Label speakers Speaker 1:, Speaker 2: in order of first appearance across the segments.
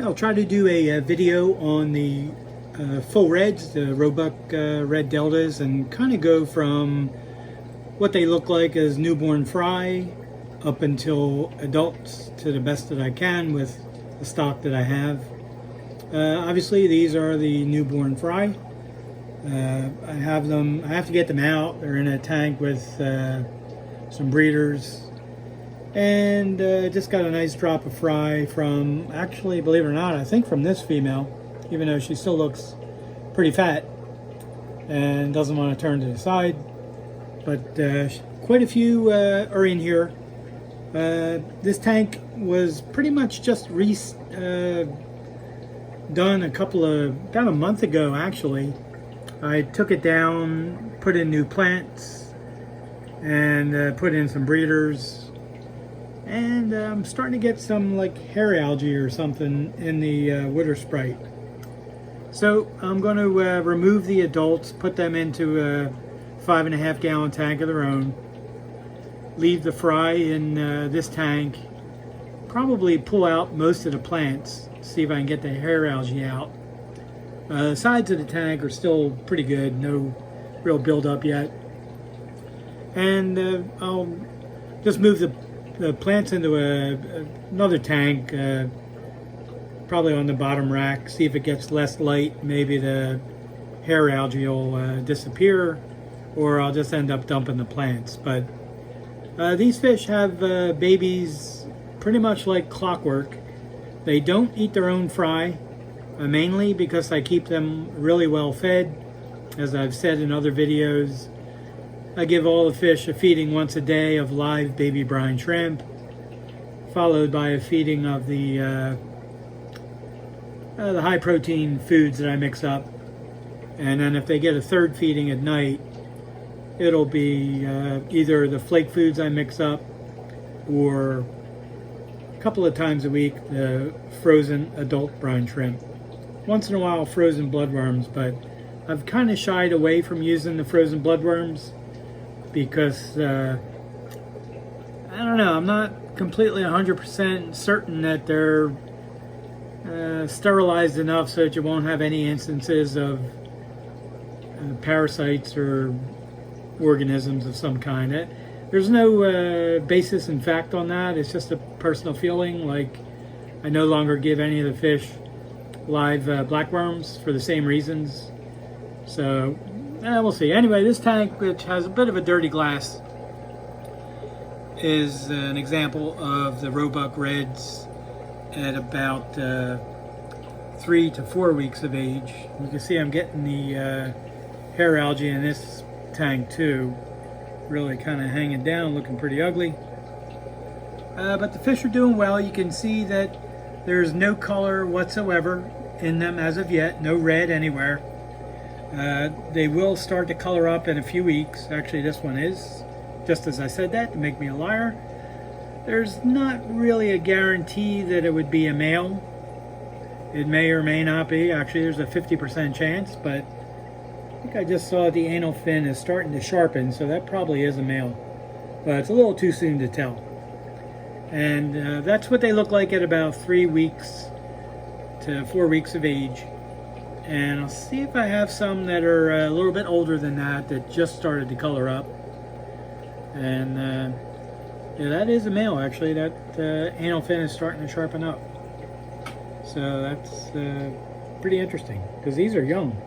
Speaker 1: I'll try to do a video on the full reds, the Roebuck red deltas, and kind of go from what they look like as newborn fry up until adults to the best that I can with the stock that I have. Obviously these are the newborn fry. I have to get them out. They're in a tank with some breeders, and just got a nice drop of fry from, actually, believe it or not, I think from this female, even though she still looks pretty fat and doesn't want to turn to the side. But quite a few are in here. This tank was pretty much just done about a month ago, actually. I took it down, put in new plants, and put in some breeders. And I'm starting to get some like hair algae or something in the water sprite. So I'm going to remove the adults, put them into a 5.5 gallon tank of their own, leave the fry in this tank, probably pull out most of the plants, see if I can get the hair algae out. The sides of the tank are still pretty good, no real buildup yet. And I'll just move the plants into another tank, probably on the bottom rack, see if it gets less light. Maybe the hair algae will disappear, or I'll just end up dumping the plants. But these fish have babies pretty much like clockwork. They don't eat their own fry, mainly because I keep them really well fed. As I've said in other videos, I give all the fish a feeding once a day of live baby brine shrimp, followed by a feeding of the high protein foods that I mix up. And then if they get a third feeding at night, it'll be either the flake foods I mix up, or a couple of times a week the frozen adult brine shrimp. Once in a while frozen bloodworms, but I've kind of shied away from using the frozen bloodworms because I don't know, I'm not completely 100% certain that they're sterilized enough so that you won't have any instances of parasites or organisms of some kind. There's no basis in fact on that. It's just a personal feeling. Like, I no longer give any of the fish live blackworms for the same reasons. So we'll see. Anyway, this tank, which has a bit of a dirty glass, is an example of the Roebuck reds at about 3 to 4 weeks of age. You can see I'm getting the hair algae in this tank too, really kind of hanging down, looking pretty ugly. But the fish are doing well. You can see that there's no color whatsoever in them as of yet, no red anywhere. They will start to color up in a few weeks. Actually, this one is, just as I said that to make me a liar. There's not really a guarantee that it would be a male. It may or may not be. Actually, there's a 50% chance, but I think I just saw the anal fin is starting to sharpen, so that probably is a male. But it's a little too soon to tell. And that's what they look like at about 3 weeks to 4 weeks of age. And I'll see if I have some that are a little bit older than that just started to color up. And yeah, that is a male, actually. That anal fin is starting to sharpen up. So that's pretty interesting, because these are young.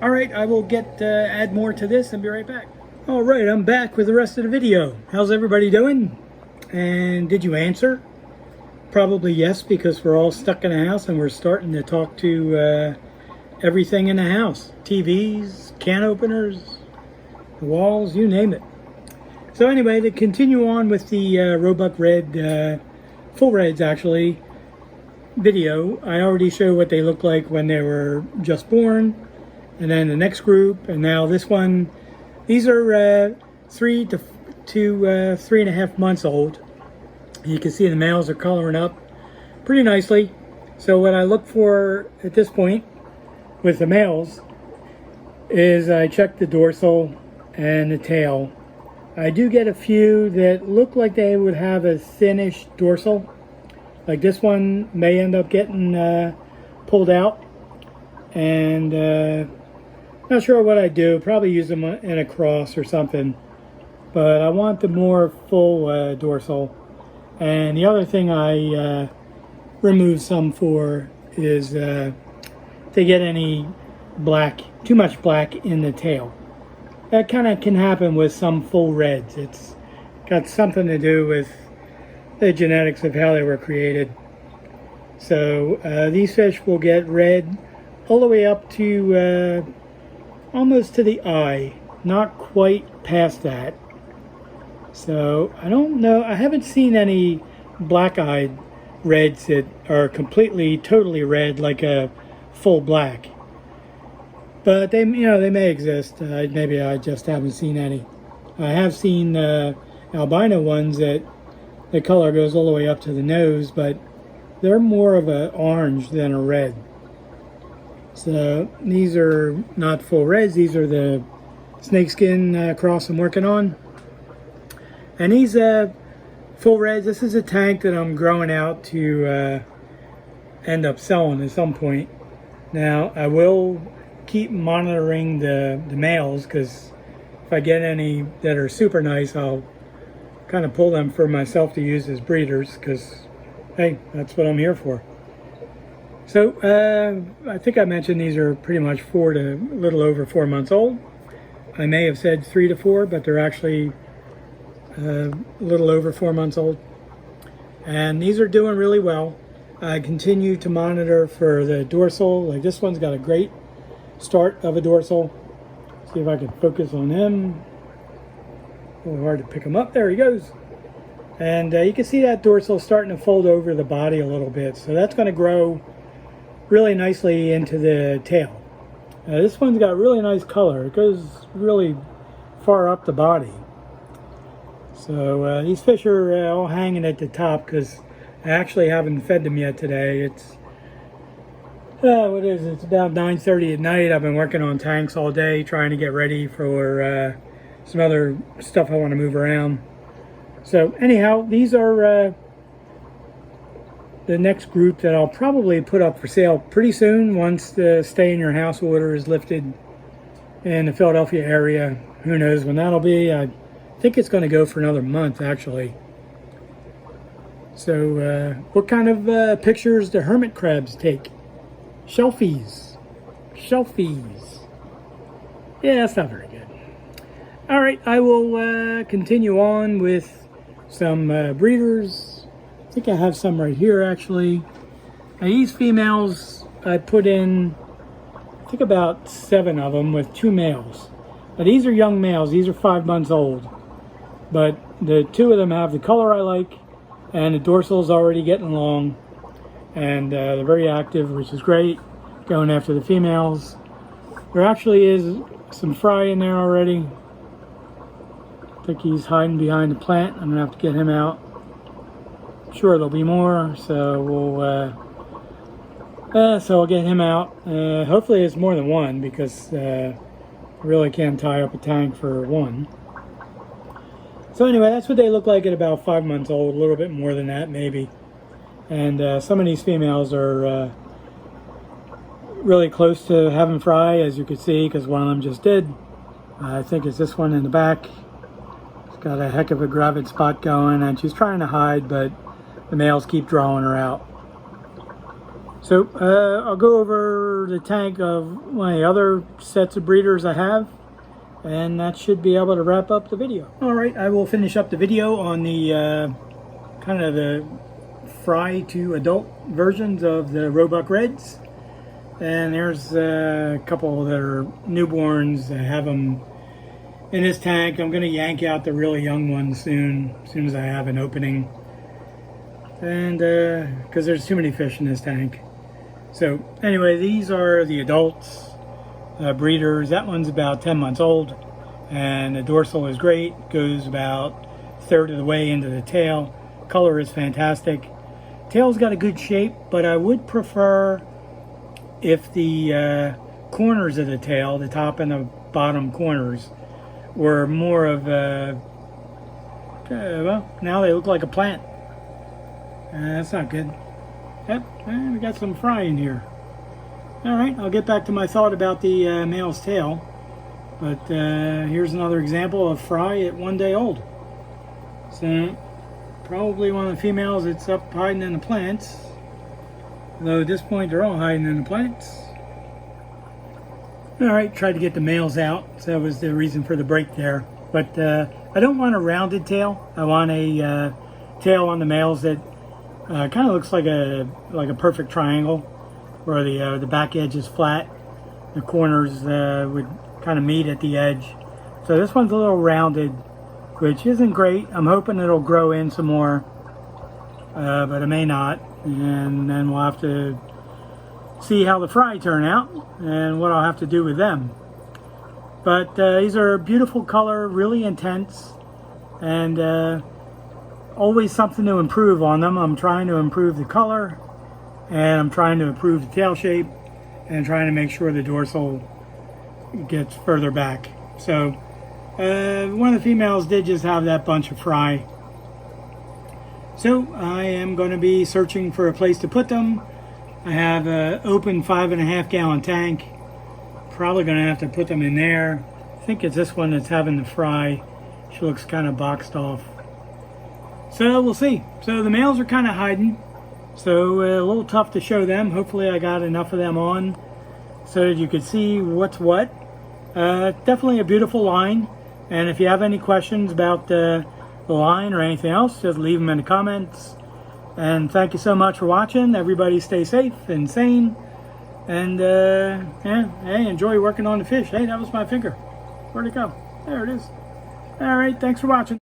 Speaker 1: All right, I will add more to this and be right back. All right, I'm back with the rest of the video. How's everybody doing? And did you answer? Probably yes, because we're all stuck in the house and we're starting to talk to everything in the house. TVs, can openers, the walls, you name it. So anyway, to continue on with the Roebuck red, full reds actually, video, I already showed what they looked like when they were just born, and then the next group, and now this one. These are 3 to 3.5 months old. You can see the males are coloring up pretty nicely. So what I look for at this point with the males is I check the dorsal and the tail. I do get a few that look like they would have a thinnish dorsal, Like this one may end up getting pulled out, and not sure what I do. Probably use them in a cross or something, but I want the more full dorsal. And the other thing I remove some for is to get any black, too much black in the tail. That kind of can happen with some full reds. It's got something to do with the genetics of how they were created. So these fish will get red all the way up to almost to the eye, not quite past that. So I don't know, I haven't seen any black-eyed reds that are completely, totally red, like a full black. But they, you know, they may exist. Maybe I just haven't seen any. I have seen albino ones that the color goes all the way up to the nose, but they're more of an orange than a red. So these are not full reds. These are the snakeskin cross I'm working on. And these full reds, this is a tank that I'm growing out to end up selling at some point. Now I will keep monitoring the males, because if I get any that are super nice, I'll kind of pull them for myself to use as breeders, because hey, that's what I'm here for. So I think I mentioned these are pretty much 4 to a little over 4 months old. I may have said 3 to 4, but they're actually a little over 4 months old. And these are doing really well. I continue to monitor for the dorsal. Like this one's got a great start of a dorsal. See if I can focus on him. A little hard to pick him up. There he goes. And you can see that dorsal starting to fold over the body a little bit. So that's going to grow really nicely into the tail. This one's got really nice color. It goes really far up the body. So these fish are all hanging at the top because I actually haven't fed them yet today. It's what is it? It's about 9:30 at night. I've been working on tanks all day, trying to get ready for some other stuff I want to move around. So anyhow, these are the next group that I'll probably put up for sale pretty soon once the stay in your house order is lifted in the Philadelphia area. Who knows when that'll be. I think it's going to go for another month actually. So what kind of pictures do hermit crabs take? Shelfies. Shelfies. Yeah, that's not very good. All right, I will continue on with some breeders. I think I have some right here actually. Now these females, I put in, I think about 7 of them with 2 males. Now these are young males, these are 5 months old. But the 2 of them have the color I like, and the dorsal's already getting long. And they're very active, which is great, going after the females. There actually is some fry in there already. I think he's hiding behind the plant. I'm gonna have to get him out. Sure, there'll be more, so I'll get him out. Hopefully it's more than 1, because I really can't tie up a tank for 1. So anyway, that's what they look like at about 5 months old, a little bit more than that maybe. And some of these females are really close to having fry, as you can see, because one of them just did. I think it's this one in the back. It's got a heck of a gravid spot going, and she's trying to hide, but the males keep drawing her out. So I'll go over the tank of one of the other sets of breeders I have, and that should be able to wrap up the video. All right, I will finish up the video on the kind of the fry to adult versions of the Roebuck Reds. And there's a couple that are newborns. I have them in this tank. I'm going to yank out the really young ones soon, as soon as I have an opening. And because there's too many fish in this tank. So anyway, these are the adults, breeders. That one's about 10 months old, and the dorsal is great. Goes about 1/3 of the way into the tail. Color is fantastic. Tail's got a good shape, but I would prefer if the corners of the tail, the top and the bottom corners, were more of a, well, now they look like a plant. That's not good. Yep, we got some fry in here. Alright, I'll get back to my thought about the male's tail. But here's another example of fry at 1 day old. So, probably one of the females that's up hiding in the plants. Though at this point they're all hiding in the plants. Alright, tried to get the males out. So that was the reason for the break there. But I don't want a rounded tail. I want a tail on the males that kind of looks like a perfect triangle, where the back edge is flat, the corners would kind of meet at the edge. So this one's a little rounded, which isn't great. I'm hoping it'll grow in some more, but it may not. And then we'll have to see how the fry turn out and what I'll have to do with them. But these are beautiful color, really intense, and always something to improve on them. I'm trying to improve the color, and I'm trying to improve the tail shape, and trying to make sure the dorsal gets further back. So one of the females did just have that bunch of fry. So I am going to be searching for a place to put them. I have an open 5.5 gallon tank. Probably going to have to put them in there. I think it's this one that's having the fry. She looks kind of boxed off. So we'll see. So the males are kind of hiding. So a little tough to show them. Hopefully I got enough of them on so that you could see what's what. Definitely a beautiful line. And if you have any questions about the line or anything else, just leave them in the comments. And thank you so much for watching. Everybody stay safe and sane. And yeah, hey, enjoy working on the fish. Hey, that was my finger. Where'd it go? There it is. All right, thanks for watching.